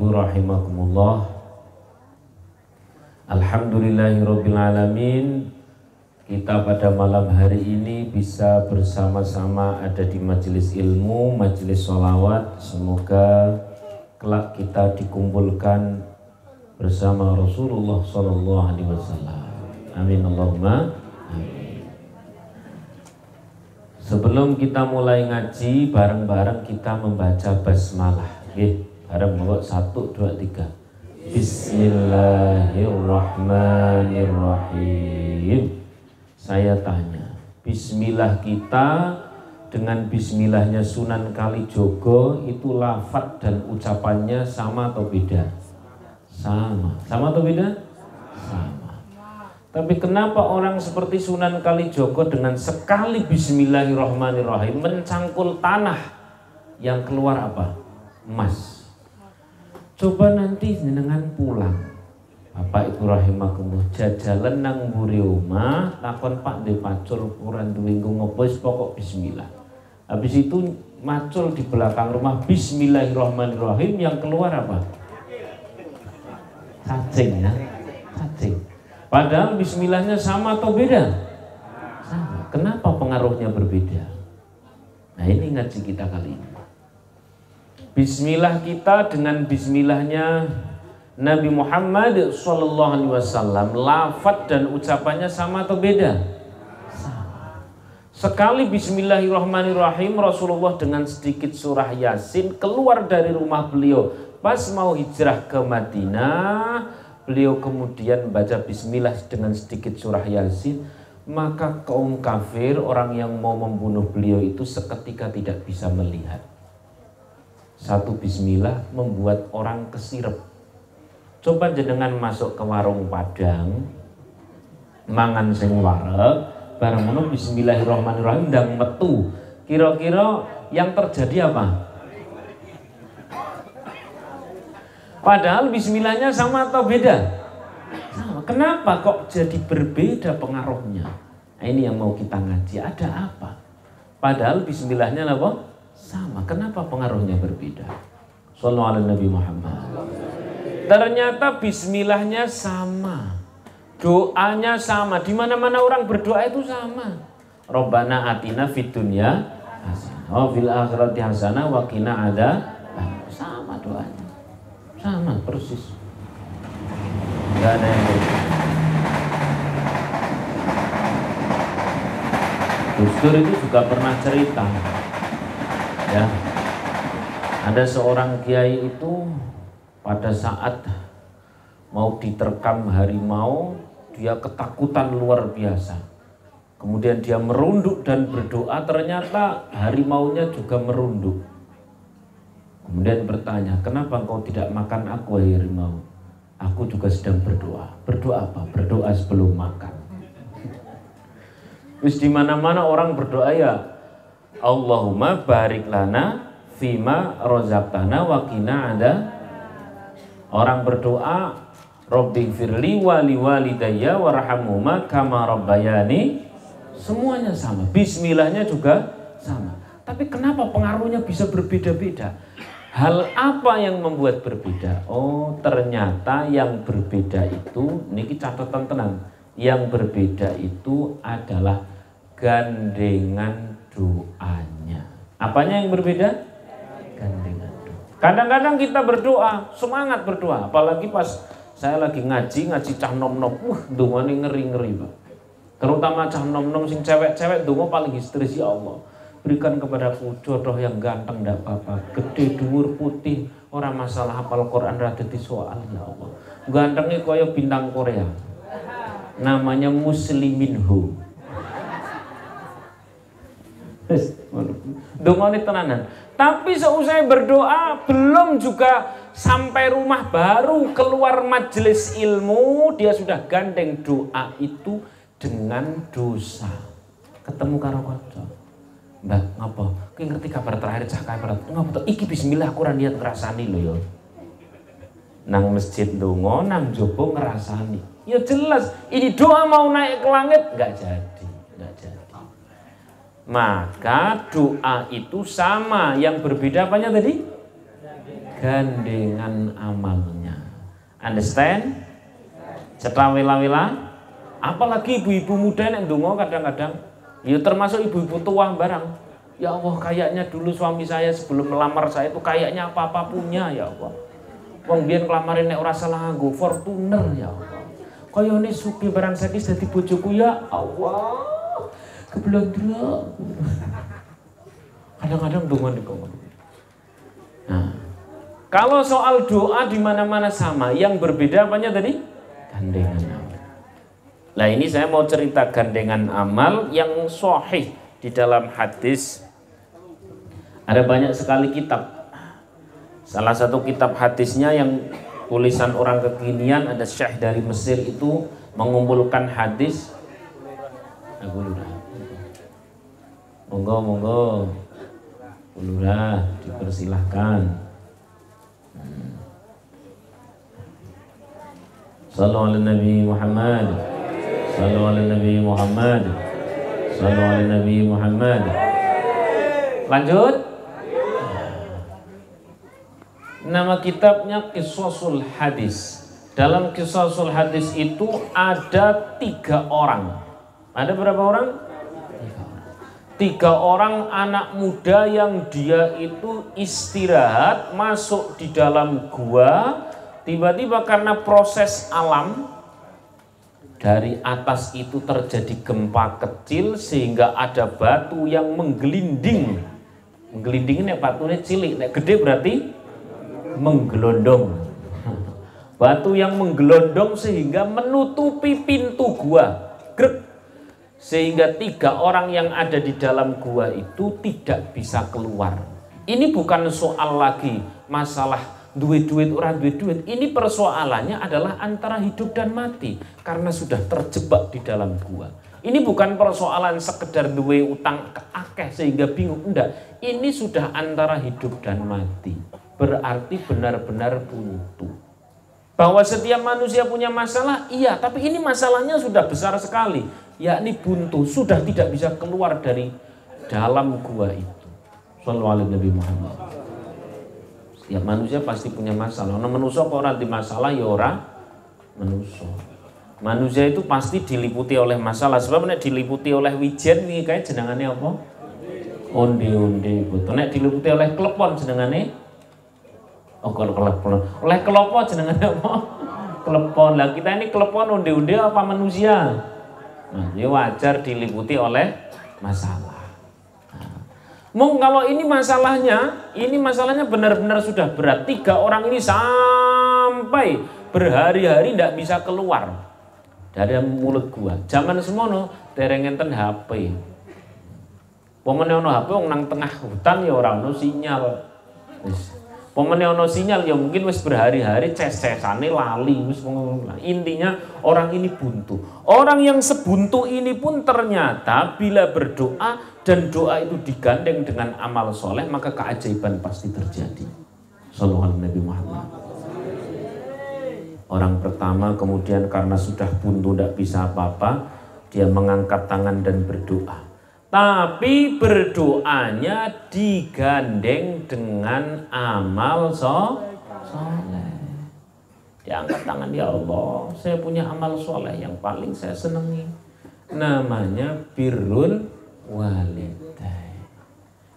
Ibu rahimakumullah. Alhamdulillahirabbil alamin. Kita pada malam hari ini bisa bersama-sama ada di majelis ilmu, majelis sholawat. Semoga kelak kita dikumpulkan bersama Rasulullah sallallahu alaihi wasallam. Amin Allahumma amin. Sebelum kita mulai ngaji, bareng-bareng kita membaca basmalah. Nggih, bareng bawa 1 2 3. Bismillahirrahmanirrahim. Saya tanya, bismillah kita dengan bismillahnya Sunan Kalijogo itu lafaz dan ucapannya sama atau beda? Sama. Sama atau beda? Sama. Tapi kenapa orang seperti Sunan Kalijogo dengan sekali bismillahirrahmanirrahim mencangkul tanah yang keluar apa? Emas. Coba nanti dengan pulang, Bapak Ibu rahimakumullah, jajalan nang mburi omah, takon Pak de pacul ukuran duwingku ngopo pokok bismillah. Habis itu macul di belakang rumah bismillahirrahmanirrahim, yang keluar apa? Cacing ya, cacing. Padahal bismillahnya sama atau beda? Sama. Kenapa pengaruhnya berbeda? Nah, ini ngaji kita kali ini. Bismillah kita dengan bismillahnya Nabi Muhammad sallallahu alaihi wasallam, lafaz dan ucapannya sama atau beda? Sama. Sekali bismillahirrahmanirrahim Rasulullah dengan sedikit surah Yasin keluar dari rumah beliau pas mau hijrah ke Madinah. Beliau kemudian baca bismillah dengan sedikit surah Yasin, maka kaum kafir, orang yang mau membunuh beliau itu seketika tidak bisa melihat. Satu bismillah membuat orang kesirep. Coba jenengan masuk ke warung Padang, mangan sing wareg, bareng ngono bismillahirrahmanirrahim ndang metu. Kira-kira yang terjadi apa? Padahal bismillahnya sama atau beda? Sama. Kenapa kok jadi berbeda pengaruhnya? Nah, ini yang mau kita ngaji, ada apa? Padahal bismillahnya apa? Sama. Kenapa pengaruhnya berbeda? Shallallahu alaihi Nabi Muhammad. Ternyata bismillahnya sama, doanya sama. Di mana-mana orang berdoa itu sama. Rabbana atina fid dunya hasanah wa fil akhirati hasanah wa qina adzabannar. Sama doanya, sama persis. Gak ada yang berbeda. Gus Dur itu juga pernah cerita, ya, ada seorang kiai itu pada saat mau diterkam harimau, dia ketakutan luar biasa. Kemudian dia merunduk dan berdoa, ternyata harimaunya juga merunduk. Kemudian bertanya, kenapa engkau tidak makan aku, harimau? Aku juga sedang berdoa. Berdoa apa? Berdoa sebelum makan. Terus di mana-mana orang berdoa ya, Allahumma barik lana fima rozaqtana wa qina ada. Orang berdoa, Rabbighfirli wa liwalidayya warhamhuma kama rabbayani, semuanya sama. Bismillahnya juga sama. Tapi kenapa pengaruhnya bisa berbeda-beda? Hal apa yang membuat berbeda? Oh, ternyata yang berbeda itu, niki catatan tenang, yang berbeda itu adalah gandengan doanya. Apanya yang berbeda? Gandengan. Kadang-kadang kita berdoa, semangat berdoa, apalagi pas saya lagi ngaji cah nom-nom, dongane ngeri-ngeri, Pak. Terutama cah nom-nom sing cewek-cewek donga paling histeris, ya Allah. Berikan kepadaku jodoh yang ganteng ndak apa-apa, gede dhuwur putih, orang masalah hafal Quran ra dadi soal, ya Allah. Gantengnya kaya bintang Korea. Namanya Musliminho. Dongane tenanan. Tapi seusai berdoa belum juga sampai rumah baru keluar majelis ilmu, dia sudah gandeng doa itu dengan dosa. Ketemu karo kanca. Mbak, ngapa? Kowe ngerti kabar terakhir cah kae berat. Ngapa to? Iki bismillah aku ora niat ngrasani lho ya. Nang masjid ndonga, nang jopo ngrasani. Ya jelas, ini doa mau naik ke langit enggak jadi. Maka doa itu sama, yang berbeda apanya tadi? gandengan amalnya. Understand? Setelah wila-wila, apalagi ibu-ibu muda yang ndonga kadang-kadang, ya termasuk ibu-ibu tua barang. Ya Allah, kayaknya dulu suami saya sebelum melamar saya itu kayaknya apa-apa punya, ya Allah. Wong biyen nglamarin nek ora salah nganggo Fortuner, ya Allah. Kayane sugih barang saiki dadi bojoku, ya Allah. Keblondro. Kadang-kadang ndonga niku. Nah, kalau soal doa di mana-mana sama, yang berbeda apanya tadi? Gandengan amal. Nah, ini saya mau cerita gandengan amal yang sahih di dalam hadis. Ada banyak sekali kitab. Salah satu kitab hadisnya yang tulisan orang kekinian, ada syekh dari Mesir itu mengumpulkan hadis. Monggo, Lurah dipersilahkan. Sallu ala Nabi Muhammad. Sallu ala Nabi Muhammad. Sallu ala Nabi Muhammad. Lanjut. Nama kitabnya Qisasul Hadis. Dalam Qisasul Hadis itu ada 3 orang. Ada berapa orang? 3 orang anak muda yang dia itu istirahat masuk di dalam gua. Tiba-tiba karena proses alam dari atas itu terjadi gempa kecil sehingga ada batu yang menggelinding. Menggelinding ini batunya cilik, nek gede berarti menggelondong. Batu yang menggelondong sehingga menutupi pintu gua. Grek. Sehingga 3 orang yang ada di dalam gua itu tidak bisa keluar. Ini bukan soal lagi masalah duit-duit orang duit-duit. Ini persoalannya adalah antara hidup dan mati karena sudah terjebak di dalam gua. Ini bukan persoalan sekedar duwe utang akeh sehingga bingung, enggak. Ini sudah antara hidup dan mati. Berarti benar-benar buntu. Bahwa setiap manusia punya masalah, iya, tapi ini masalahnya sudah besar sekali, yakni buntu, sudah tidak bisa keluar dari dalam gua itu. Shallallahu alaihi Nabi Muhammad. Setiap manusia pasti punya masalah. Nah, manusia kok ora di masalah ya ora manusia. Manusia itu pasti diliputi oleh masalah. Sebab nek diliputi oleh wijen nih kayak jenengannya apa? Onde-onde. Betul. Nek diliputi oleh klepon jenengannya klepon. Oleh kelopo jenengannya apa? Klepon. Lah kita ini klepon onde-onde apa manusia? Nah, ya wajar diliputi oleh masalah. Mung kalau ini masalahnya benar-benar sudah berat. 3 orang ini sampai berhari-hari tidak bisa keluar dari mulut gua. Zaman semono dereng enten HP. Pomene ono HP wong nang tengah hutan ya ora ono sinyal. Wis. Pomene ono sinyal ya mungkin wis berhari-hari ces-cesane lali wis. Intinya orang ini buntu. Orang yang sebuntu ini pun ternyata bila berdoa dan doa itu digandeng dengan amal soleh, maka keajaiban pasti terjadi. Sallallahu alaihi Nabi Muhammad. Orang pertama kemudian karena sudah buntu tidak bisa apa-apa, dia mengangkat tangan dan berdoa. Tapi berdoanya digandeng dengan amal soleh. Dia angkat tangan, ya Allah, saya punya amal soleh yang paling saya senangi. Namanya birrul walidain.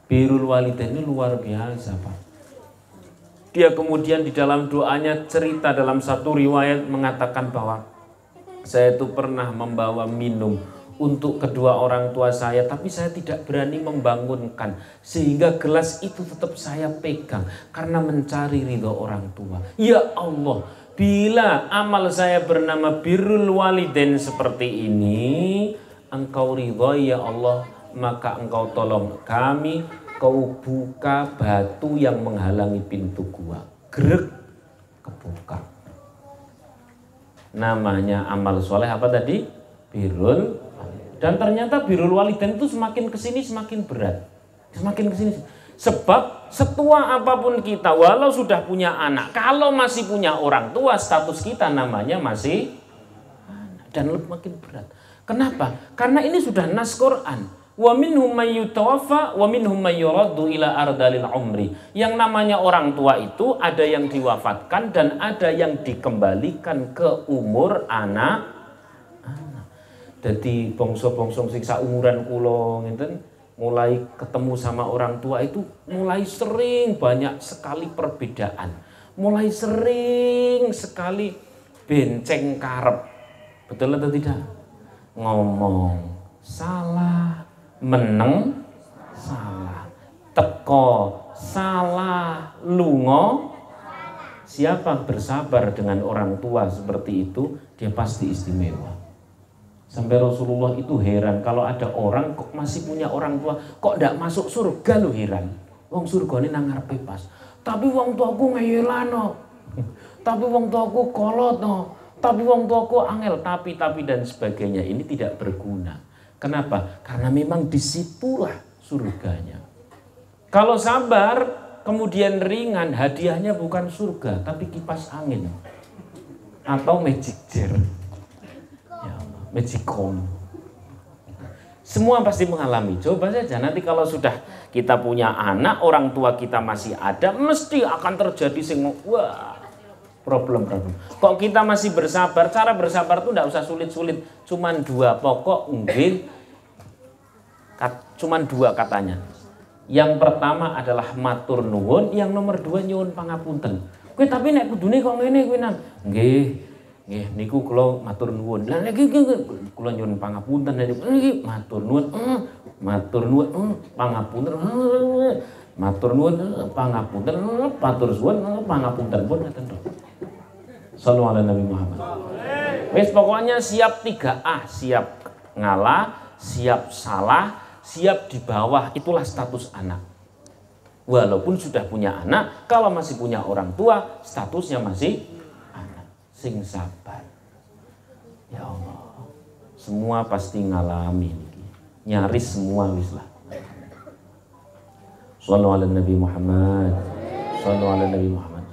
Birrul walidain ini luar biasa, Pak. Dia kemudian di dalam doanya cerita dalam satu riwayat mengatakan bahwa saya itu pernah membawa minum untuk kedua orang tua saya, tapi saya tidak berani membangunkan sehingga gelas itu tetap saya pegang karena mencari ridho orang tua. Ya Allah, bila amal saya bernama birrul walidain seperti ini, Engkau ridho ya Allah, maka Engkau tolong kami, Kau buka batu yang menghalangi pintu gua. Grek, kebuka. Namanya amal soleh apa tadi? Birrul. Dan ternyata birrul walidain itu semakin kesini semakin berat. Semakin kesini. Sebab setua apapun kita, walau sudah punya anak, kalau masih punya orang tua, status kita namanya masih anak. Dan makin berat. Kenapa? Karena ini sudah nas Quran. Wa minhum may yutawaffa wa minhum may yuraddu ila ardalil umri. Yang namanya orang tua itu ada yang diwafatkan dan ada yang dikembalikan ke umur anak. Jadi bangsa-bangsa sing saumuran kula ngenten mulai ketemu sama orang tua itu mulai sering banyak sekali perbedaan. Mulai sering sekali benceng karep. Betul atau tidak? Ngomong salah, meneng salah, teko salah, lungo. Siapa bersabar dengan orang tua seperti itu, dia pasti istimewa. Sampai Rasulullah itu heran kalau ada orang kok masih punya orang tua, kok tidak masuk surga, lo heran. Wong surga ini nang ngarepe pas. Tapi wong tuaku ngeyelano. Tapi wong tuaku kolot no. Tapi wong tuaku angel, tapi dan sebagainya ini tidak berguna. Kenapa? Karena memang disitulah surganya. Kalau sabar, kemudian ringan, hadiahnya bukan surga, tapi kipas angin atau magic jar, ya, magicom. Semua pasti mengalami. Coba saja nanti kalau sudah kita punya anak, orang tua kita masih ada, mesti akan terjadi wah, problem. Kok kita masih bersabar? Cara bersabar itu tidak usah sulit-sulit. Cuman dua pokok, cuman dua katanya. Yang pertama adalah matur nuwun, yang nomor dua nyuwun pangapunten. Kowe tapi nek kudune kok ngene kowe nang. Nggih niku kula matur nuwun. Lah niki kula nyuwun pangapunten niki matur nuwun. Matur nuwun pangapunten. Matur nuwun pangapunten, matur suwun pangapunten pun ngaten to. Shallallahu alaihi Nabi Muhammad. Wis pokoknya siap 3A, siap ngalah, siap salah, siap di bawah, itulah status anak. Walaupun sudah punya anak, kalau masih punya orang tua, statusnya masih anak. Sing sabar. Ya Allah, semua pasti ngalami niki. Nyaris semua wis lah. Shallallahu alaihi Nabi Muhammad. Shallallahu alaihi Nabi Muhammad.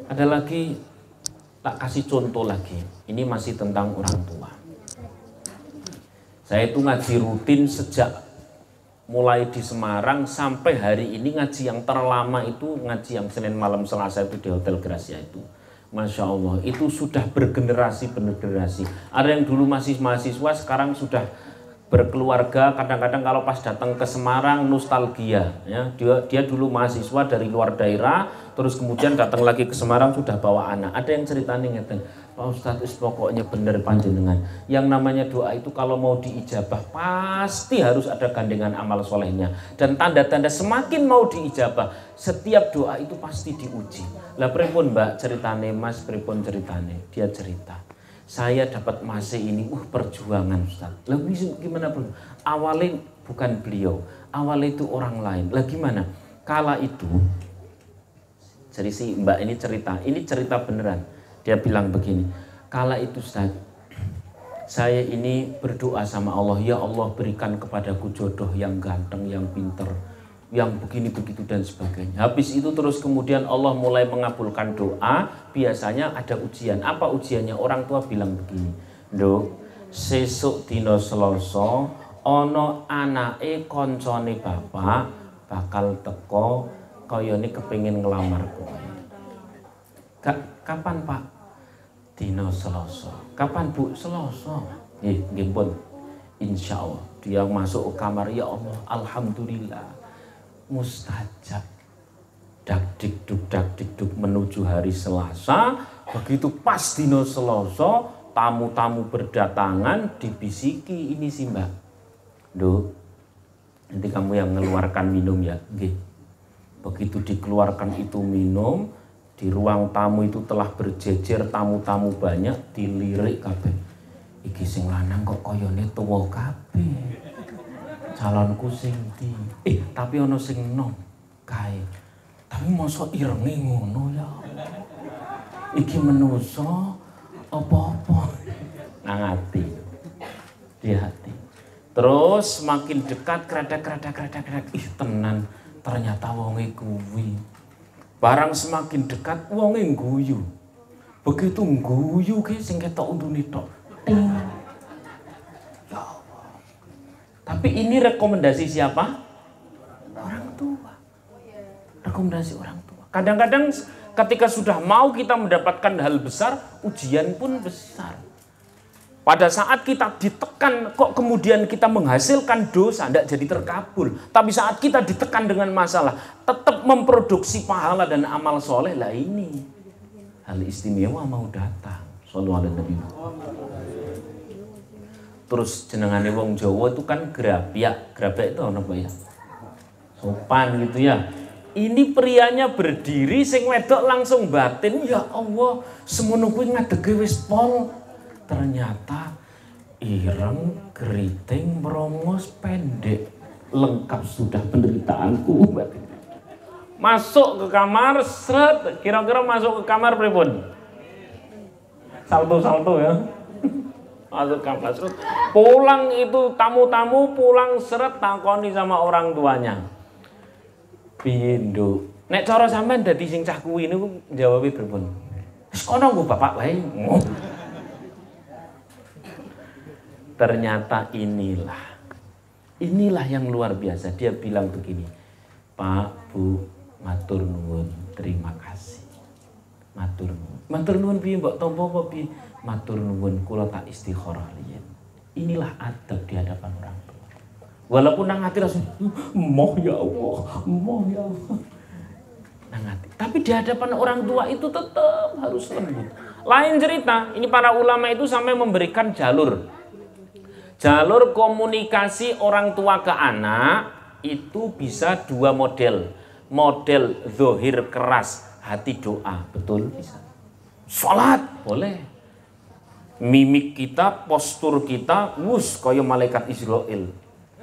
Ada lagi, tak kasih contoh lagi. Ini masih tentang orang tua. Saya itu ngaji rutin sejak mulai di Semarang sampai hari ini. Ngaji yang terlama itu ngaji yang Senin malam Selasa itu di Hotel Gracia itu. Masya Allah, itu sudah bergenerasi. Ada yang dulu masih mahasiswa, sekarang sudah berkeluarga. Kadang-kadang kalau pas datang ke Semarang nostalgia, ya dia dulu mahasiswa dari luar daerah, terus kemudian datang lagi ke Semarang sudah bawa anak. Ada yang ceritanya ngeten, Pak Ustadz pokoknya bener panjenengan. Yang namanya doa itu kalau mau diijabah pasti harus ada gandengan amal solehnya. Dan tanda-tanda semakin mau diijabah, setiap doa itu pasti diuji. Lah pripun Mbak ceritane, Mas pripun ceritane? Dia cerita, saya dapat masih ini, perjuangan Ustaz. Lah gimana bro? Awalnya bukan beliau, awalnya itu orang lain. Lah gimana? Kala itu, jadi si Mbak ini cerita beneran. Dia bilang begini, kala itu Ustaz, saya ini berdoa sama Allah, ya Allah berikan kepadaku jodoh yang ganteng, yang pinter, yang begini begitu dan sebagainya. Habis itu terus kemudian Allah mulai mengabulkan doa. Biasanya ada ujian. Apa ujiannya? Orang tua bilang begini, Nduk, sesuk dina Selasa ana anake koncone bapak bakal teko kayane kepengin ngelamar kowe. Kapan Pak? Dina Selasa. Kapan Bu? Selasa. Nggih pun. Insyaallah. Dia masuk ke kamar, ya Allah, alhamdulillah. Mustajab. Dak dikduk menuju hari Selasa. Begitu pas dino Selasa, tamu-tamu berdatangan, dibisiki, ini sih Mbak, Duh, nanti kamu yang mengeluarkan minum ya. Nggih. Begitu dikeluarkan itu minum, di ruang tamu itu telah berjejer tamu-tamu banyak, dilirik kabeh. Iki sing lanang kok koyone tuwa kabeh. Calonku sing ndi? Tapi ana sing nom kae. Tapi mosok irenge ngono ya. Iki menungso apa-apa nang ati. Di hati. Terus makin dekat kretek. Tenan ternyata wonge kuwi. Barang semakin dekat wonge guyu. Begitu guyu ki sing ketok undune tok. Ya Allah. Tapi ini rekomendasi siapa? Orang tua. Rekomendasi orang tua. Kadang-kadang ketika sudah mau kita mendapatkan hal besar, ujian pun besar. Pada saat kita ditekan, kok kemudian kita menghasilkan dosa, tidak jadi terkabul. Tapi saat kita ditekan dengan masalah, tetap memproduksi pahala dan amal soleh, lah ini hal istimewa mau datang. Shallallahu alaihi wasallam. Terus jenengane wong Jawa itu kan grabyak. Grabyak itu apa ya? Sopan gitu ya. Ini prianya berdiri, sing wedok langsung batin, ya Allah, semono kuwi ngadege wis pol. Ternyata ireng, keriting, merongos, pendek, lengkap sudah penderitaanku. Masuk ke kamar, seret, kira-kira masuk ke kamar pripun? Salto-salto ya. Masuk kamar, seret. Pulang itu tamu-tamu, pulang seret, takoni sama orang tuanya. Piye, Nduk? Nek cara sampean dadi sing cah kuwi niku jawabe pripun? Wis kono nggo bapak wae. Ternyata inilah yang luar biasa. Dia bilang begini, Pak, Bu, matur nuwun, terima kasih. Matur nuwun piye mbok tampa apa piye? Matur nuwun kula tak istikharah riyen. Inilah adab di hadapan orang tua. Walaupun nang ati langsung, moh ya Allah, moh ya Allah. Nang ati. Tapi di hadapan orang tua itu tetap harus lembut. Lain cerita, ini para ulama itu sampai memberikan jalur komunikasi orang tua ke anak itu bisa dua model. Model zohir keras, hati doa, betul bisa. Sholat boleh. Mimik kita, postur kita, kaya malaikat Israel.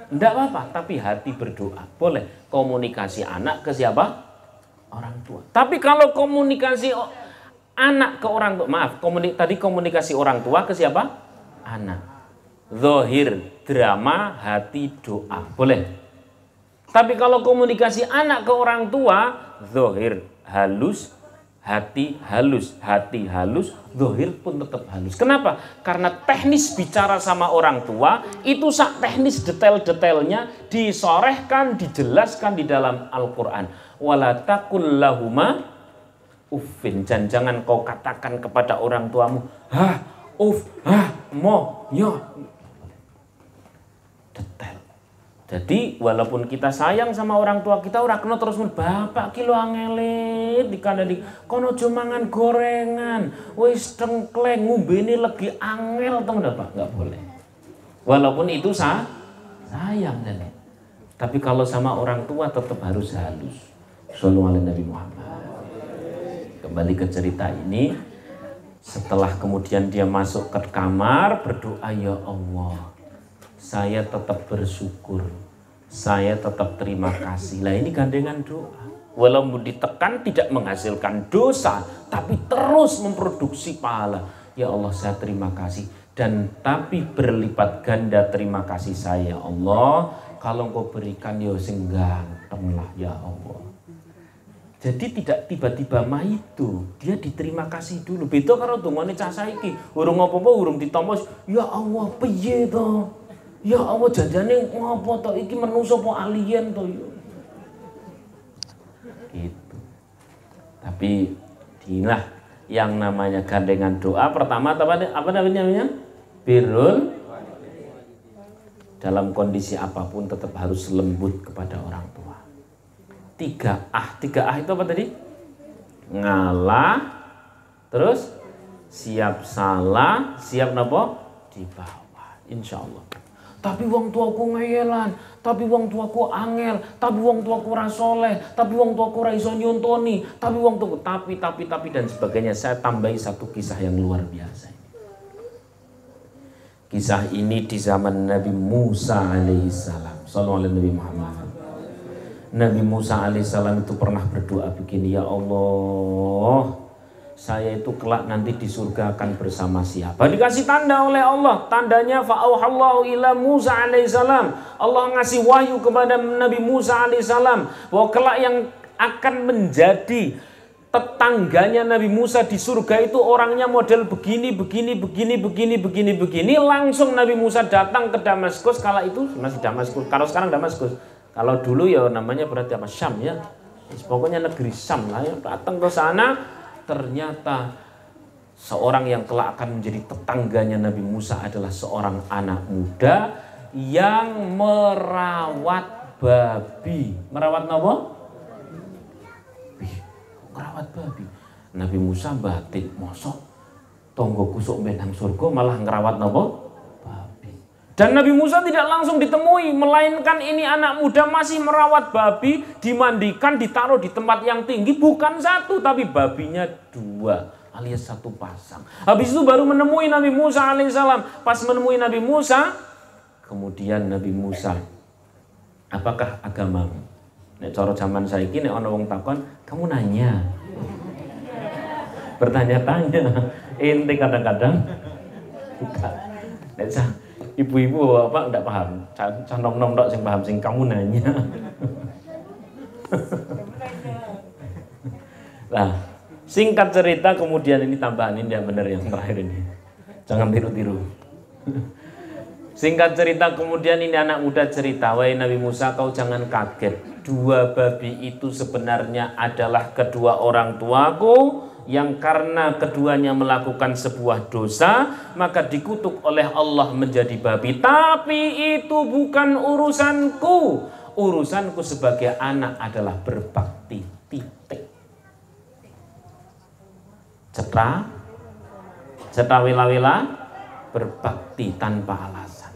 Enggak apa-apa, tapi hati berdoa. Boleh. Komunikasi anak ke siapa? Orang tua. Tapi kalau komunikasi anak ke orang tua, tadi komunikasi orang tua ke siapa? Anak. Zohir, drama, hati, doa. Boleh. Tapi kalau komunikasi anak ke orang tua, zohir, halus, hati halus, zohir pun tetap halus. Kenapa? Karena teknis bicara sama orang tua, itu teknis detail-detailnya disorehkan, dijelaskan di dalam Al-Quran. Wala taqul lahuma uffin. Jangan kau katakan kepada orang tuamu, mo, yo. Detail. Jadi walaupun kita sayang sama orang tua kita, ora kena terus bapak ki lo angelit dikandani kono aja mangan gorengan, wis tengkleng ngombene legi angel to Pak, enggak boleh. Walaupun itu sayang dan. Tapi kalau sama orang tua tetap harus halus. Shallallahu alaihi Nabi Muhammad. Kembali ke cerita ini, setelah kemudian dia masuk ke kamar berdoa, ya Allah, saya tetap bersyukur, saya tetap terima kasih. Lah ini gandengan doa. Walaupun ditekan tidak menghasilkan dosa, tapi terus memproduksi pahala. Ya Allah, saya terima kasih. Dan tapi berlipat ganda terima kasih saya, Allah. Kalau Engkau berikan ya sing ganteng lah ya Allah. Jadi tidak tiba-tiba maitu, dia diterima kasih dulu. Beda karo dongane cah saiki, urung apa-apa urung ditampa, ya Allah piye to? Ya Allah janjane ngopo to iki manusa apa alien to yo. Gitu. Tapi inilah yang namanya gandengan doa. Pertama apa namanya? Birrul. Dalam kondisi apapun tetap harus lembut kepada orang tua. 3A itu apa tadi? Ngalah, terus siap salah, siap napa? Dibawa, insya Allah. Tapi wong tuaku ngeyelan, tapi wong tuaku angel, tapi wong tuaku ora soleh, tapi wong tuaku ora iso nyontoni, tapi wong tuaku tapi dan sebagainya. Saya tambahi satu kisah yang luar biasa. Kisah ini di zaman Nabi Musa alaihissalam. Sallallahu alaihi Nabi Muhammad. Nabi Musa alaihissalam itu pernah berdoa begini, ya Allah, saya itu kelak nanti di surga akan bersama siapa? Dikasih tanda oleh Allah. Tandanya fa'auhallahu ila Musa alaihissalam. Allah ngasih wahyu kepada Nabi Musa alaihissalam bahwa kelak yang akan menjadi tetangganya Nabi Musa di surga itu orangnya model begini, langsung Nabi Musa datang ke Damaskus. Kala itu masih Damaskus, kalau sekarang Damaskus, kalau dulu ya namanya berarti apa, Syam ya, pokoknya negeri Syam lah ya. Datang ke sana, ternyata seorang yang kelak akan menjadi tetangganya Nabi Musa adalah seorang anak muda yang merawat babi. Merawat apa? Merawat babi. Nabi Musa batik, mosok tonggo kusuk benang surga malah ngerawat apa? Babi. Dan Nabi Musa tidak langsung ditemui, melainkan ini anak muda masih merawat babi, dimandikan, ditaruh di tempat yang tinggi, bukan satu tapi babinya 2 alias 1 pasang. Habis itu baru menemui Nabi Musa alaihissalam. Pas menemui Nabi Musa, kemudian Nabi Musa, apakah agamamu? Nek cara zaman saiki nek ana wong takon, kamu nanya. Bertanya-tanya. Ente kadang-kadang buka. Nek ibu-ibu apa enggak paham. Cah nom-nom tok sing paham, sing kamu nanya. Nah, singkat cerita kemudian ini tambahan ini yang benar yang terakhir ini. Jangan tiru-tiru. Singkat cerita kemudian ini anak muda cerita, wahai Nabi Musa, kau jangan kaget. 2 babi itu sebenarnya adalah kedua orang tuaku yang karena keduanya melakukan sebuah dosa maka dikutuk oleh Allah menjadi babi. Tapi itu bukan urusanku. Urusanku sebagai anak adalah berbakti. Titik. Cetra wila-wila berbakti tanpa alasan.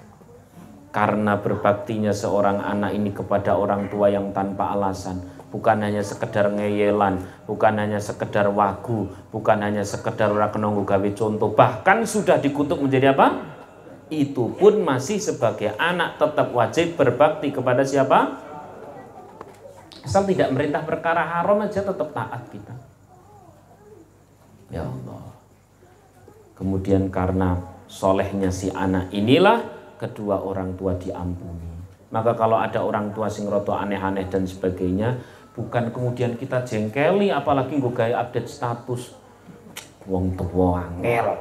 Karena berbaktinya seorang anak ini kepada orang tua yang tanpa alasan, bukan hanya sekedar ngeyelan, bukan hanya sekedar wagu, bukan hanya sekedar ora kenonggo gawe contoh, bahkan sudah dikutuk menjadi apa? Itu pun masih sebagai anak tetap wajib berbakti kepada siapa? Asal tidak merintah perkara haram aja tetap taat kita. Ya Allah. Kemudian karena solehnya si anak inilah kedua orang tua diampuni. Maka kalau ada orang tua sing roto aneh-aneh dan sebagainya, bukan kemudian kita jengkeli, apalagi gue gaya update status wong tuwa angel.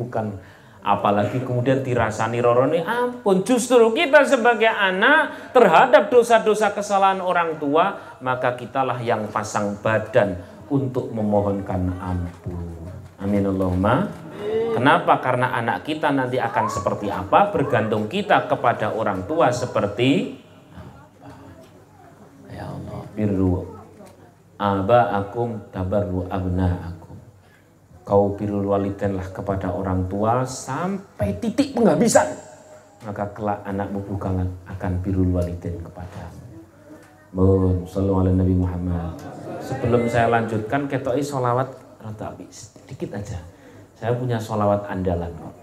Bukan, apalagi kemudian dirasani rorone ampun. Justru kita sebagai anak terhadap dosa-dosa kesalahan orang tua, maka kitalah yang pasang badan untuk memohonkan ampun. Amin Allahumma. Kenapa? Karena anak kita nanti akan seperti apa, bergantung kita kepada orang tua seperti apa. Ya Allah, birru aba'akum tabarru abna'akum. Kau birrul walidainlah kepada orang tua sampai titik penghabisan, maka kelak anakmu bukan akan birrul walidain kepadamu. Mohon sallallahu alaihi Nabi Muhammad. Sebelum saya lanjutkan, ketoi sholawat rada sedikit aja. Saya punya sholawat andalan kok.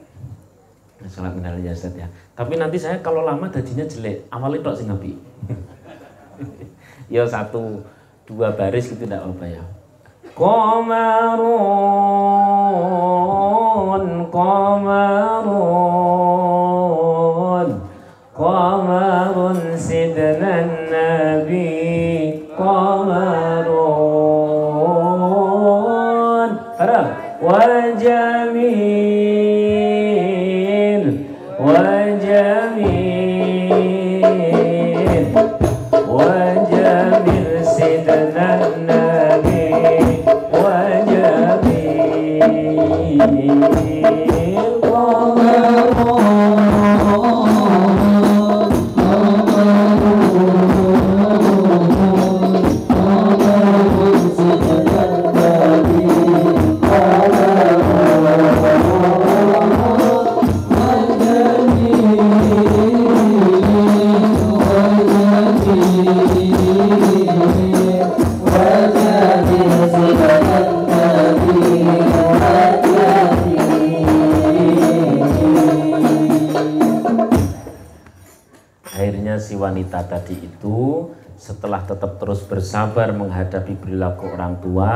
Sholawat andalan ya Ustaz ya. Tapi nanti saya kalau lama jadinya jelek. Awalnya tok sing apik. Ya 1, 2 baris gitu enggak apa ya. Qamarun qamarun sidnan nabi qamarun. وجميل سيدنا النبي si wanita tadi itu setelah tetap terus bersabar menghadapi perilaku orang tua,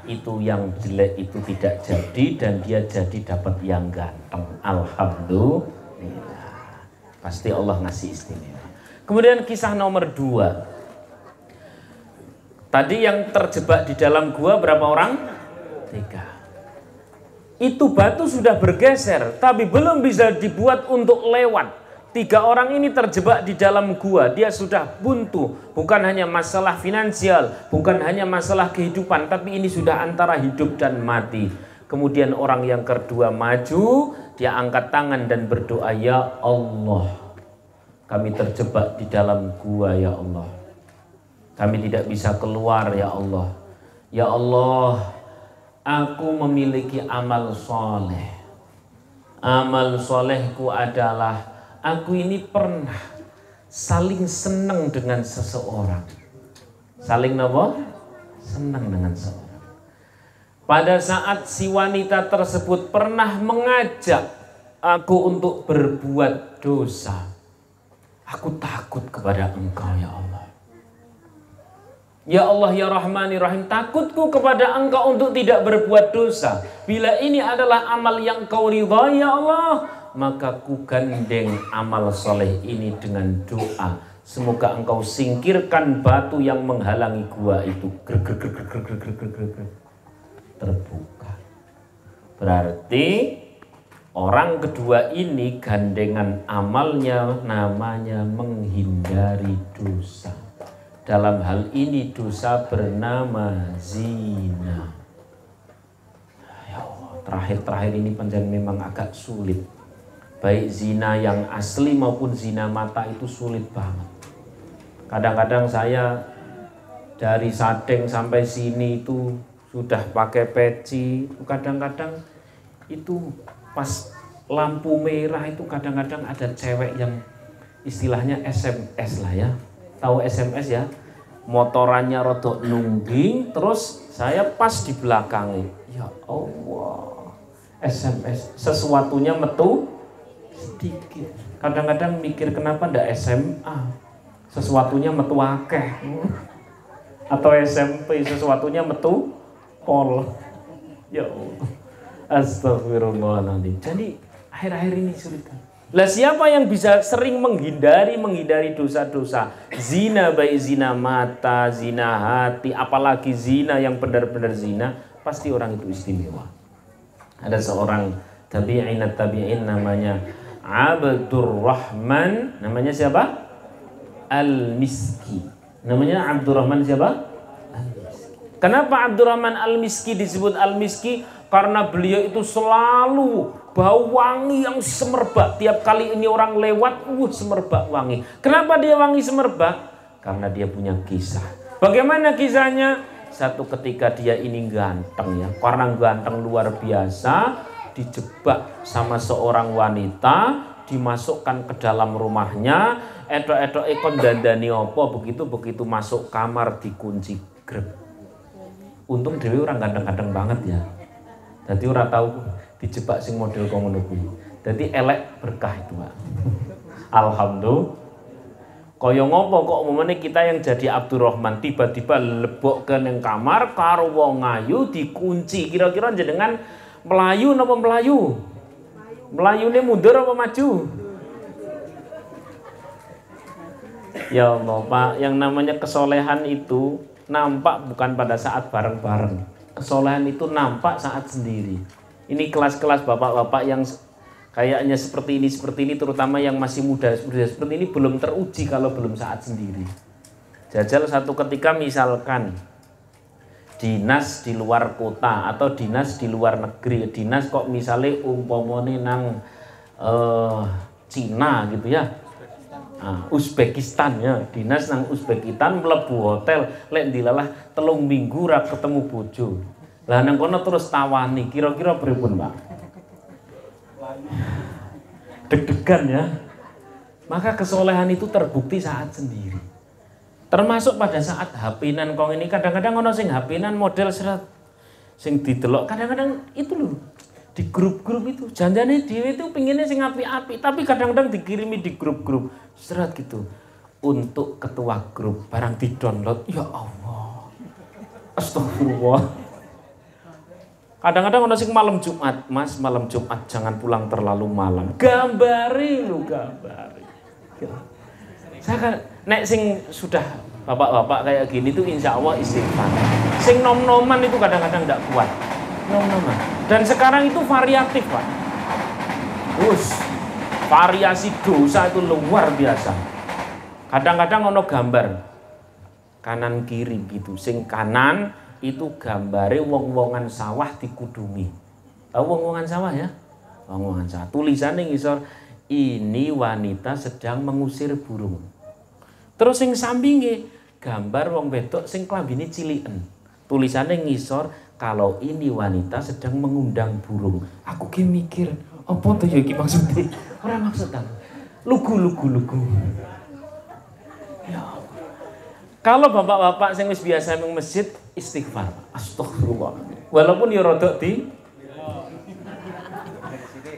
itu yang jelek itu tidak jadi dan dia jadi dapat yang ganteng. Alhamdulillah. Pasti Allah ngasih istimewa. Kemudian kisah nomor 2. Tadi yang terjebak di dalam gua berapa orang? 3. Itu batu sudah bergeser, tapi belum bisa dibuat untuk lewat. 3 orang ini terjebak di dalam gua, dia sudah buntu. Bukan hanya masalah finansial, bukan hanya masalah kehidupan, tapi ini sudah antara hidup dan mati. Kemudian orang yang kedua maju, dia angkat tangan dan berdoa, ya Allah, kami terjebak di dalam gua ya Allah. Kami tidak bisa keluar ya Allah. Ya Allah, aku memiliki amal soleh. Amal solehku adalah aku ini pernah saling senang dengan seseorang. Saling apa? Senang dengan seseorang. Pada saat si wanita tersebut pernah mengajak aku untuk berbuat dosa, aku takut kepada Engkau ya Allah. Ya Allah ya Rahmani Rahim, takutku kepada Engkau untuk tidak berbuat dosa. Bila ini adalah amal yang Kau ridhai ya Allah, maka ku gandeng amal soleh ini dengan doa. Semoga Engkau singkirkan batu yang menghalangi gua itu. Terbuka. Berarti orang kedua ini gandengan amalnya namanya menghindari dosa. Dalam hal ini dosa bernama zina. Ya Allah, terakhir ini panjang memang agak sulit. Baik zina yang asli maupun zina mata itu sulit banget. Kadang-kadang saya dari Sadeng sampai sini itu sudah pakai peci. Kadang-kadang itu pas lampu merah itu kadang-kadang ada cewek yang istilahnya SMS lah ya. Tahu SMS ya? Motorannya rodok nungging, terus saya pas di belakangnya. Ya Allah, SMS sesuatunya metu sedikit. Kadang-kadang mikir kenapa ndak SMA, sesuatunya metu akeh. Atau SMP sesuatunya metu pol. Ya Allah, astagfirullahaladzim. Jadi akhir-akhir ini sulit kan. Lah siapa yang bisa sering menghindari dosa-dosa? Zina, baik zina mata, zina hati, apalagi zina yang benar-benar zina, pasti orang itu istimewa. Ada seorang tabi'in namanya Abdurrahman, namanya siapa? Al-Miski. Namanya Abdurrahman siapa? Al-Miski. Kenapa Abdurrahman Al-Miski disebut Al-Miski? Karena beliau itu selalu bau wangi yang semerbak. Tiap kali ini orang lewat, semerbak wangi. Kenapa dia wangi semerbak? Karena dia punya kisah. Bagaimana kisahnya? Satu ketika dia ini ganteng ya. Karena ganteng luar biasa, dijebak sama seorang wanita, dimasukkan ke dalam rumahnya, etok-etok ikon dandani opo, begitu masuk kamar dikunci grep. Untung dewe orang ganteng-ganteng banget ya. Jadi orang tahu dijebak sing model ngono kuwi. Dadi elek berkah itu, Pak. Alhamdulillah. Kaya ngopo kok umumane kita yang jadi Abdurrahman tiba-tiba lebok ke nang kamar karo wong ayu dikunci. Kira-kira jenengan melayu napa melayu? Melayune mundur apa maju? Ya Allah, Pak, yang namanya kesolehan itu nampak bukan pada saat bareng-bareng. Kesolehan itu nampak saat sendiri. Ini kelas-kelas bapak-bapak yang kayaknya seperti ini, terutama yang masih muda seperti ini belum teruji kalau belum saat sendiri. Jajal satu ketika misalkan dinas di luar kota atau dinas di luar negeri, dinas kok misalnya umpamane nang Cina gitu ya, Uzbekistan ya, dinas nang Uzbekistan mlebu hotel, lek dilalah 3 minggu ra ketemu bojo. Lah nang kono terus tawani, kira-kira pripun, Pak? Deg-degan ya. Maka kesolehan itu terbukti saat sendiri. Termasuk pada saat HP-nan kong ini, kadang-kadang ono sing HP-nan model serat sing didelok, kadang-kadang itu loh di grup-grup itu janjane dhewe itu pinginnya sing api-api, tapi kadang-kadang dikirimi di grup-grup serat gitu untuk ketua grup, barang di-download, ya Allah, astagfirullah. Kadang-kadang ono sing malam Jumat, Mas, malam Jumat jangan pulang terlalu malam. Gambari. Saya kan nek sing sudah Bapak-bapak kayak gini tuh insya Allah istighfar. Sing nom-noman itu kadang-kadang tidak kuat. Nom-noman. Dan sekarang itu variatif, Pak. Variasi dosa itu luar biasa. Kadang-kadang ono gambar kanan kiri gitu. Sing kanan itu gambare wong-wongan sawah dikudungi. Tahu wong-wongan sawah ya? Wong-wongan sawah. Tulisannya ngisor, ini wanita sedang mengusir burung. Terus sing sampinge gambar wong wedok sing klambine ciliken. Tulisannya ngisor, kalau ini wanita sedang mengundang burung. Aku ki mikir, apa tuh ya iki maksudnya? Ora maksud aku. Lugu. Ya. Kalau bapak-bapak sing wis biasa nang masjid istighfar. Astagfirullah. Walaupun ya rodok di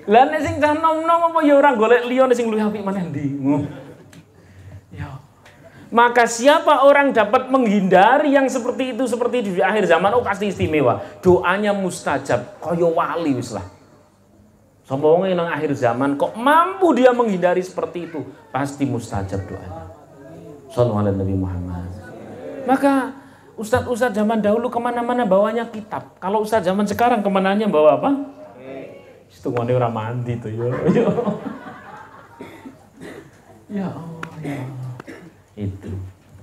lah nek sing cah nom-nom apa ya ora golek liya sing luwih apik maneh ndi. Ya. Maka siapa orang dapat menghindari yang seperti itu seperti di akhir zaman, oh pasti istimewa. Doanya mustajab, kaya wali wis lah. Sapa wong nang akhir zaman kok mampu dia menghindari seperti itu, pasti mustajab doanya. Shallallahu alaihi Nabi Muhammad. Maka ustadz-ustadz zaman dahulu kemana-mana bawanya kitab. Kalau ustadz zaman sekarang kemananya bawa apa? Itu ngene ora mandi tuh ya. Ya Allah, ya. Itu.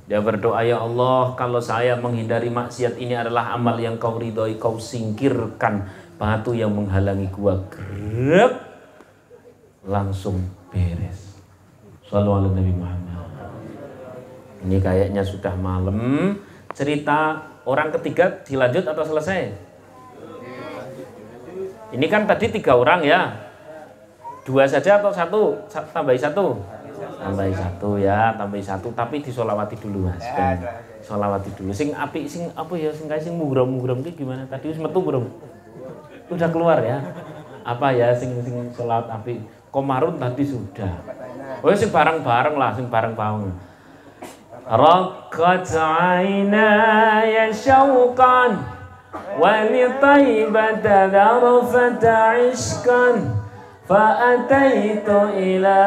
Dia berdoa, ya Allah, kalau saya menghindari maksiat ini adalah amal yang kau ridhoi, kau singkirkan batu yang menghalangi gua. Grek. Langsung beres. Shallallahu alaihi Nabi Muhammad. Ini kayaknya sudah malam. Cerita orang ketiga dilanjut atau selesai? Ini kan tadi 3 orang ya. 2 saja atau 1? Tambahi 1? Tambahi 1 ya, tambahi 1. Tapi disolawati dulu Mas. Solawati dulu. Sing apik sing apa ya, sing mugram-mugram ki gimana? Tadi wis metu belum? Udah keluar ya. Apa ya sing selawat apik? Komarun tadi sudah. Oh sing bareng-bareng lah, sing bareng-bareng. Raqqat 'ainaya syauqan wa li taibata dharfata 'ishqan fa'ataitu ila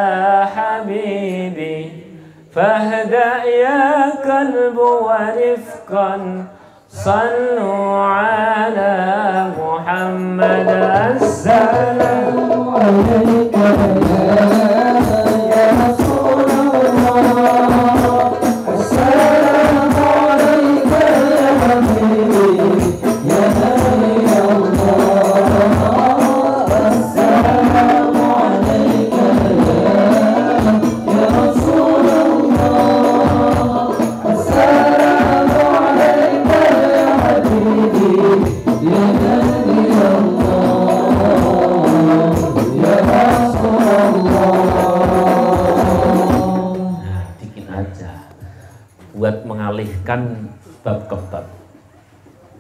habibi fahda ya qalbu wa rifqan sallu ala Muhammad assalamu alayka ya Rasulullah. Buat mengalihkan bab ke bab.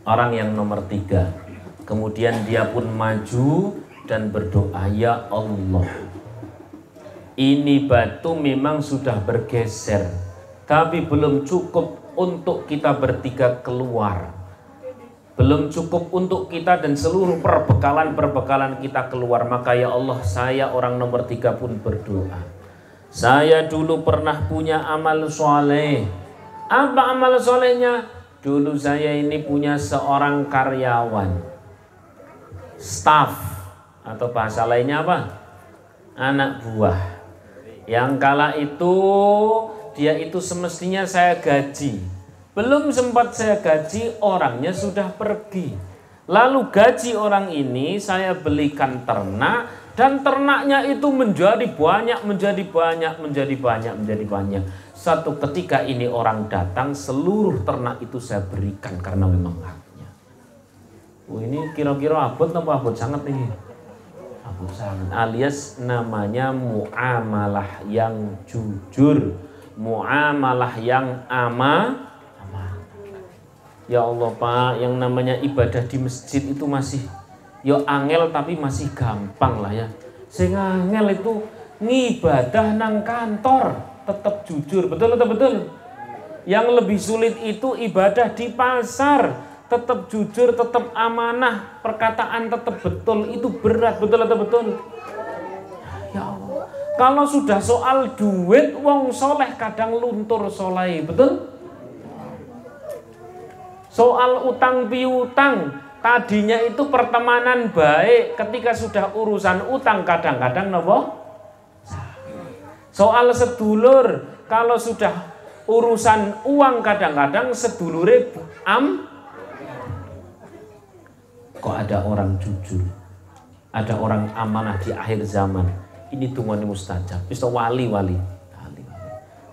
Orang yang nomor 3, kemudian dia pun maju dan berdoa, ya Allah, ini batu memang sudah bergeser, tapi belum cukup untuk kita bertiga keluar, belum cukup untuk kita dan seluruh perbekalan kita keluar. Maka ya Allah, saya orang nomor 3 pun berdoa. Saya dulu pernah punya amal soleh. Apa amal solehnya? Dulu saya ini punya seorang karyawan, staff, atau bahasa lainnya apa? Anak buah. Yang kala itu dia itu semestinya saya gaji. Belum sempat saya gaji, orangnya sudah pergi. Lalu gaji orang ini saya belikan ternak, dan ternaknya itu menjadi banyak. Satu ketika ini orang datang, seluruh ternak itu saya berikan karena memang haknya. Oh, ini kira-kira abot apa abot sangat ini? Abot sangat. Alias namanya muamalah yang jujur, muamalah yang amanah. Ya Allah Pak, yang namanya ibadah di masjid itu masih yo angel tapi masih gampang lah ya. Sing angel itu ngibadah nang kantor tetap jujur, betul atau betul? Yang lebih sulit itu ibadah di pasar, tetap jujur, tetap amanah, perkataan tetap betul, itu berat, betul atau betul? Ya Allah, kalau sudah soal duit, wong soleh kadang luntur soleh, betul? Soal utang piutang, tadinya itu pertemanan baik, ketika sudah urusan utang kadang-kadang nopo. Soal sedulur, kalau sudah urusan uang kadang-kadang sedulure kok ada orang jujur, ada orang amanah di akhir zaman. Ini tungguan mustajab, bisa wali-wali.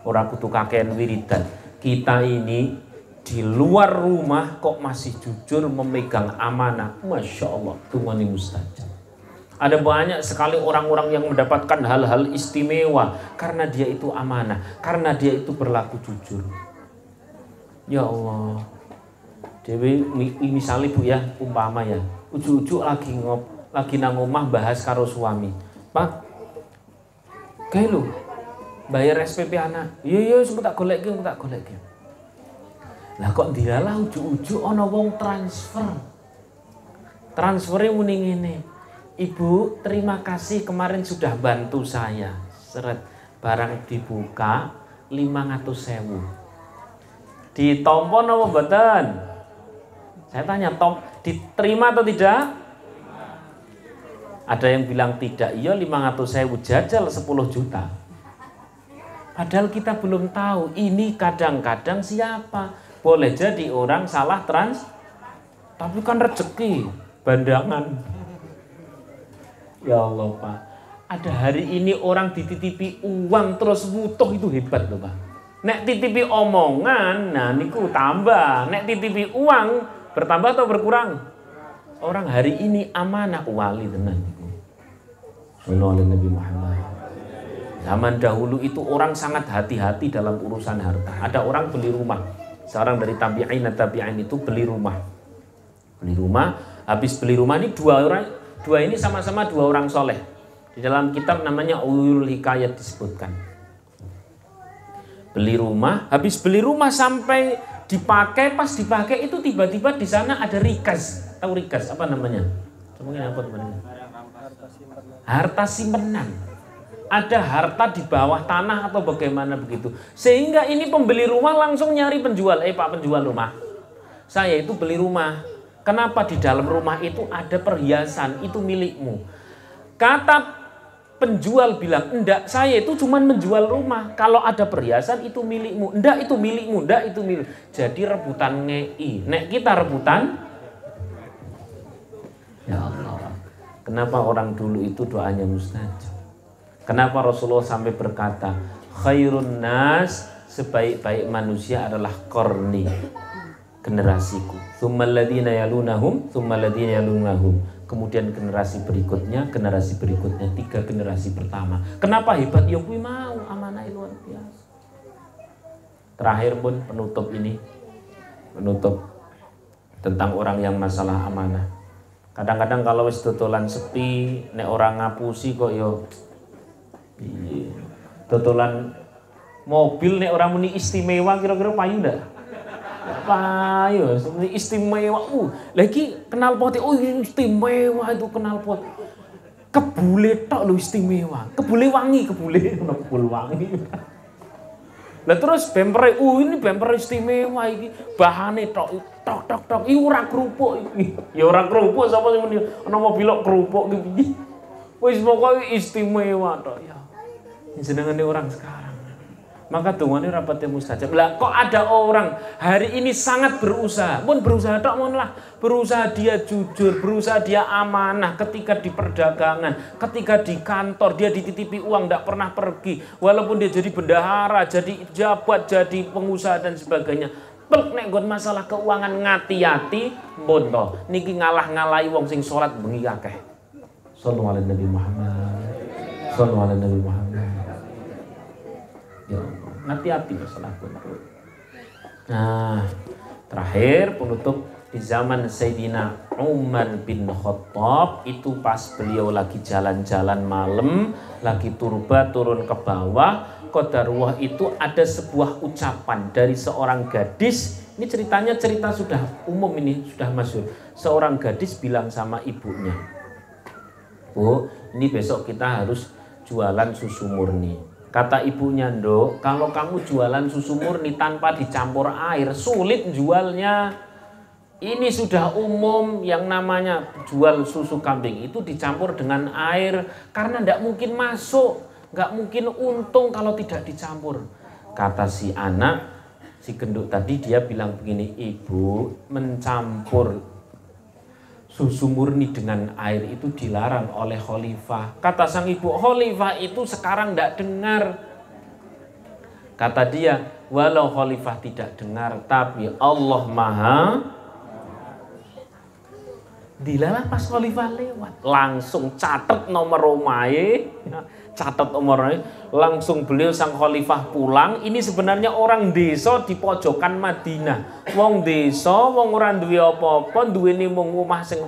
Orang kudu kakean wiridan. Kita ini di luar rumah kok masih jujur memegang amanah. Masya Allah, tungguan mustajab. Ada banyak sekali orang-orang yang mendapatkan hal-hal istimewa karena dia itu amanah, karena dia itu berlaku jujur. Ya Allah. Dewi misalnya Bu ya, umpama ya, ujuk-ujuk lagi nang omah bahas karo suami. Pak, kayak lu bayar SPP anak. Iya sempat tak golek. Lah kok dilalah ujuk-ujuk ana wong transfer. Transfernya muni ngene. Ibu, terima kasih kemarin sudah bantu saya. Seret barang dibuka 500.000. Ditompo napa mboten? Saya tanya, diterima atau tidak? Ada yang bilang tidak, iya 500.000 jajal 10 juta. Padahal kita belum tahu ini kadang-kadang siapa. Boleh jadi orang salah tapi kan rezeki, bandangan. Ya Allah Pak, ada hari ini orang dititipi uang terus butuh, itu hebat loh Pak. Nek titipi omongan, nah niku tambah. Nek titipi uang, bertambah atau berkurang? Orang hari ini amanah, wali tenan. Sallallahu Nabi Muhammad. Zaman dahulu itu orang sangat hati-hati dalam urusan harta. Ada orang beli rumah. Seorang dari tabi'in itu beli rumah. Habis beli rumah ini dua ini sama-sama dua orang soleh. Di dalam kitab namanya Ulul Hikayat disebutkan. Beli rumah, habis beli rumah sampai dipakai, pas dipakai itu tiba-tiba di sana ada rikas. Tahu rikas apa namanya? Mungkin apa teman-teman? Harta simpenan. Ada harta di bawah tanah atau bagaimana begitu. Sehingga ini pembeli rumah langsung nyari penjual. Pak penjual rumah, saya itu beli rumah. Kenapa di dalam rumah itu ada perhiasan, itu milikmu? Kata penjual bilang, enggak, saya itu cuma menjual rumah. Kalau ada perhiasan itu milikmu. Enggak, itu milikmu. Enggak, itu milik. Jadi rebutan ngei. Nek kita rebutan. Ya Allah. Kenapa orang dulu itu doanya mustajab? Kenapa Rasulullah sampai berkata, khairun nas, sebaik-baik manusia adalah qarni, generasiku. Tsummal ladzina yalunahum, tsummal ladzina yalunahum. Kemudian generasi berikutnya, 3 generasi pertama. Kenapa hebat? Ya kuwi mau amanah luar biasa. Terakhir pun penutup tentang orang yang masalah amanah. Kadang-kadang kalau wis dodolan sepi, nek orang ngapusi kok yo dodolan mobil nek orang muni istimewa kira-kira payu ndak? Payu, seperti istimewa. Lagi knalpot, istimewa itu knalpot. Kebule tok lho istimewa. Kebule wangi. Lah terus bemper, ini bemper istimewa iki. Bahane tok iki ora kerupuk iki. Ya ora kerupuk sapa sing muni ana mobil kok kerupuk iki. Wis pokoke istimewa tok ya. Jenengane orang sekarang. Maka dungane rapatnya mustajab. Lah kok ada orang hari ini sangat berusaha. Pun berusaha tok monlah. Berusaha dia jujur, berusaha dia amanah ketika di perdagangan, ketika di kantor dia dititipi uang enggak pernah pergi. Walaupun dia jadi bendahara, jadi jabat, jadi pengusaha dan sebagainya. Pelek nek nggon masalah keuangan ngati-ati pun to. Niki ngalah-ngalahi wong sing salat bengi akeh. Sallallahu alaihi Nabi Muhammad. Sallallahu alaihi Nabi Muhammad. Ya Allah, hati-hati masalah kunut. Nah, terakhir penutup di zaman Sayyidina Umar bin Khattab itu pas beliau lagi jalan-jalan malam, lagi turun ke bawah, qadarullah itu ada sebuah ucapan dari seorang gadis. Ini ceritanya cerita sudah umum, ini sudah masyhur. Seorang gadis bilang sama ibunya, "Bu, ini besok kita harus jualan susu murni." Kata ibunya, "Nduk, kalau kamu jualan susu murni tanpa dicampur air, sulit jualnya. Ini sudah umum yang namanya jual susu kambing itu dicampur dengan air karena tidak mungkin masuk, nggak mungkin untung kalau tidak dicampur. Kata si anak, si gendut tadi dia bilang begini, ibu mencampur susu murni dengan air itu dilarang oleh khalifah. Kata sang ibu, khalifah itu sekarang tidak dengar. Kata dia, walau khalifah tidak dengar tapi Allah maha. Dilalah pas khalifah lewat, langsung catat nomor omahe, catat nomornya, langsung beliau sang khalifah pulang. Ini sebenarnya orang desa di pojokan Madinah. Wong desa, wong ora duwe apa-apa, duweni mung omah sing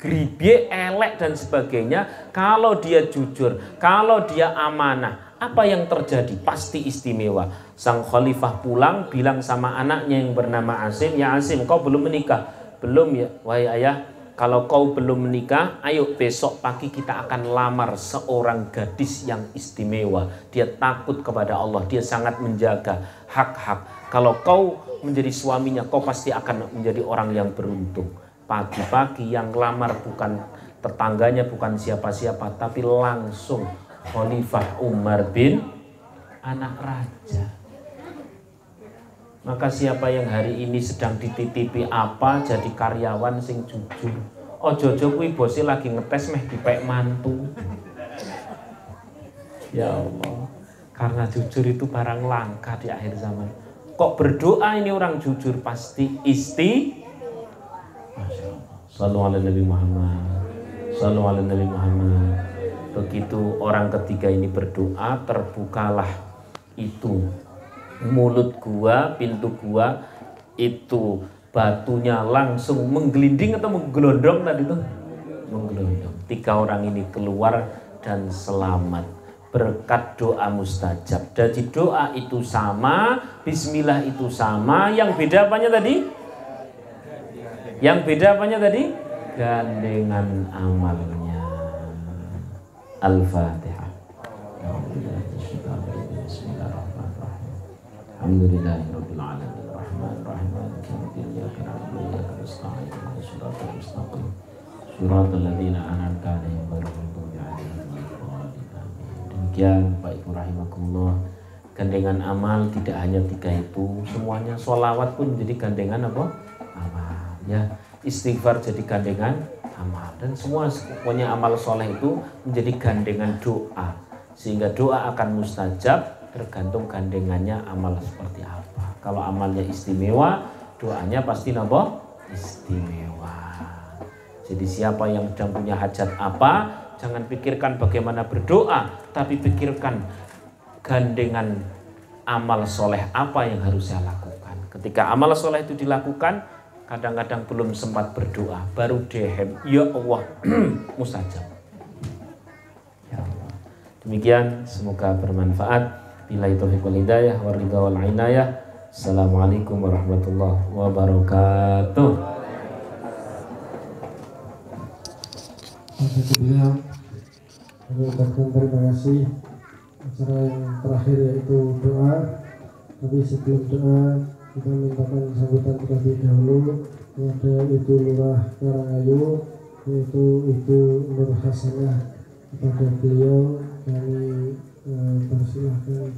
gribye, elek dan sebagainya. Kalau dia jujur, kalau dia amanah, apa yang terjadi? Pasti istimewa. Sang khalifah pulang, bilang sama anaknya yang bernama Asim, ya Asim, kau belum menikah? Belum ya, wahai ayah. Kalau kau belum menikah, ayo besok pagi kita akan lamar seorang gadis yang istimewa. Dia takut kepada Allah, dia sangat menjaga hak-hak. Kalau kau menjadi suaminya, kau pasti akan menjadi orang yang beruntung. Pagi-pagi yang lamar bukan tetangganya, bukan siapa-siapa, tapi langsung Khalifah Umar bin anak raja. Maka siapa yang hari ini sedang dititipi apa, jadi karyawan sing jujur. Ojo-ojo kuwi bose lagi ngetes meh dipek mantu. Ya Allah, karena jujur itu barang langka di akhir zaman. Kok berdoa ini orang jujur pasti Masya Allah. Sallu ala Nabi Muhammad. Sallu ala Nabi Muhammad. Begitu orang ketiga ini berdoa, terbukalah itu mulut gua, pintu gua, itu batunya langsung menggelinding atau menggelondong tadi tuh? Menggelondong. 3 orang ini keluar dan selamat berkat doa mustajab. Jadi doa itu sama, bismillah itu sama, yang beda apanya tadi? Yang beda apanya tadi? Gandengan amalnya. Al-Fatihah. Alhamdulillahirabbil alamin arrahmanir rahim maliki yaumiddin iyyaka na'budu wa iyyaka nasta'in ihdinas siratal mustaqim siratal ladzina an'amta 'alaihim ghairil maghdubi 'alaihim waladdallin. Demikian Bapak Ibu rahimakumullah, gandengan amal tidak hanya 3 itu, semuanya. Sholawat pun menjadi gandengan apa? Amal. Ya, istighfar jadi gandengan amal, dan semua pokoknya amal soleh itu menjadi gandengan doa, sehingga doa akan mustajab. Tergantung gandengannya amal seperti apa. Kalau amalnya istimewa, doanya pasti napa? Istimewa. Jadi siapa yang sedang punya hajat apa, jangan pikirkan bagaimana berdoa, tapi pikirkan gandengan amal soleh apa yang harus saya lakukan. Ketika amal soleh itu dilakukan, kadang-kadang belum sempat berdoa, baru dehem, ya Allah, mustajab. Ya Allah. Demikian, semoga bermanfaat. Billahi taufiq wal hidayah wa ridha wal inayah. Assalamualaikum warahmatullahi wabarakatuh. Beliau mengucapkan terima kasih. Acara yang terakhir yaitu doa. Tapi sebelum doa kita mintakan sambutan terlebih dahulu kepada Ibu Lurah Karangayu, yaitu Ibu Nur Hasanah. Kepada beliau kami persilahkan.